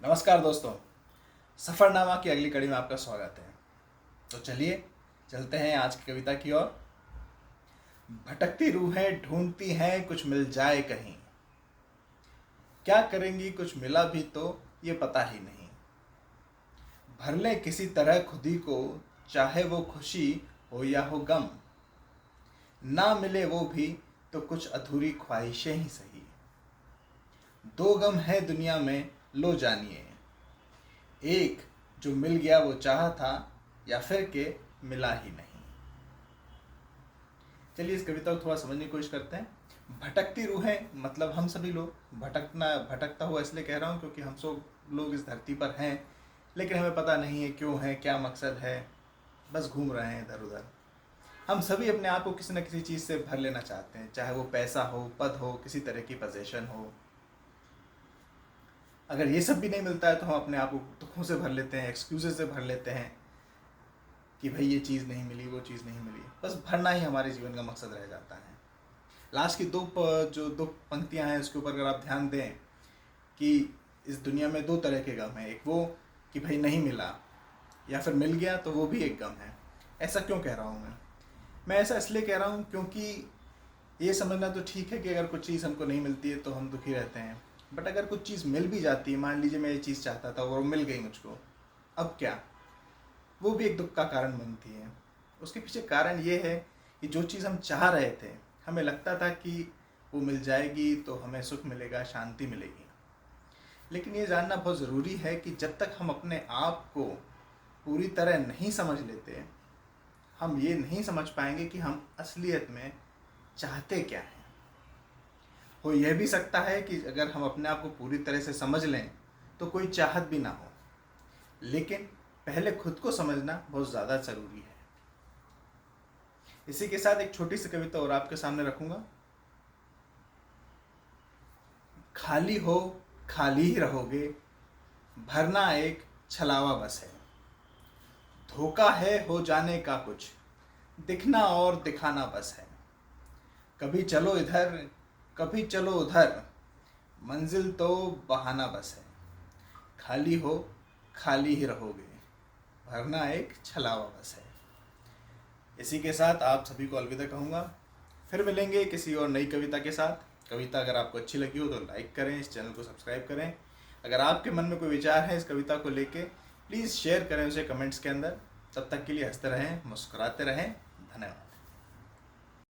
नमस्कार दोस्तों, सफ़रनामा की अगली कड़ी में आपका स्वागत है। तो चलिए चलते हैं आज की कविता की ओर। भटकती रूहें ढूंढती हैं कुछ मिल जाए कहीं, क्या करेंगी कुछ मिला भी तो ये पता ही नहीं। भर लें किसी तरह खुदी को, चाहे वो खुशी हो या हो गम, ना मिले वो भी तो कुछ अधूरी ख्वाहिशें ही सही। दो गम है दुनिया में लो जानिए, एक जो मिल गया वो चाहा था, या फिर के मिला ही नहीं। चलिए इस कविता को थोड़ा समझने की कोशिश करते हैं। भटकती रूहें मतलब हम सभी लोग। भटकता हुआ इसलिए कह रहा हूँ क्योंकि हम सब लोग इस धरती पर हैं, लेकिन हमें पता नहीं है क्यों है, क्या मकसद है, बस घूम रहे हैं इधर उधर। हम सभी अपने आप को किसी न किसी चीज़ से भर लेना चाहते हैं, चाहे वो पैसा हो, पद हो, किसी तरह की पोजीशन हो। अगर ये सब भी नहीं मिलता है तो हम अपने आप को दुखों से भर लेते हैं, एक्सक्यूजेस से भर लेते हैं कि भाई ये चीज़ नहीं मिली, वो चीज़ नहीं मिली। बस भरना ही हमारे जीवन का मकसद रह जाता है। लास्ट की जो दो पंक्तियां हैं उसके ऊपर अगर आप ध्यान दें कि इस दुनिया में दो तरह के गम हैं। एक वो कि भाई नहीं मिला, या फिर मिल गया तो वो भी एक गम है। ऐसा क्यों कह रहा हूँ मैं ऐसा इसलिए कह रहा हूँ क्योंकि ये समझना तो ठीक है कि अगर कुछ चीज़ हमको नहीं मिलती है तो हम दुखी रहते हैं, बट अगर कुछ चीज़ मिल भी जाती है, मान लीजिए मैं ये चीज़ चाहता था और मिल गई मुझको, अब क्या? वो भी एक दुख का कारण बनती है। उसके पीछे कारण ये है कि जो चीज़ हम चाह रहे थे, हमें लगता था कि वो मिल जाएगी तो हमें सुख मिलेगा, शांति मिलेगी। लेकिन ये जानना बहुत ज़रूरी है कि जब तक हम अपने आप को पूरी तरह नहीं समझ लेते, हम ये नहीं समझ पाएंगे कि हम असलियत में चाहते क्या हैं। हो यह भी सकता है कि अगर हम अपने आप को पूरी तरह से समझ लें तो कोई चाहत भी ना हो, लेकिन पहले खुद को समझना बहुत ज़्यादा ज़रूरी है। इसी के साथ एक छोटी सी कविता और आपके सामने रखूंगा। खाली हो खाली ही रहोगे, भरना एक छलावा बस है। धोखा है हो जाने का कुछ, दिखना और दिखाना बस है। कभी चलो इधर कभी चलो उधर, मंजिल तो बहाना बस है। खाली हो खाली ही रहोगे, भरना एक छलावा बस है। इसी के साथ आप सभी को अलविदा कहूँगा। फिर मिलेंगे किसी और नई कविता के साथ। कविता अगर आपको अच्छी लगी हो तो लाइक करें, इस चैनल को सब्सक्राइब करें। अगर आपके मन में कोई विचार है इस कविता को लेके, प्लीज़ शेयर करें उसे कमेंट्स के अंदर। तब तक के लिए हंसते रहें, मुस्कुराते रहें। धन्यवाद।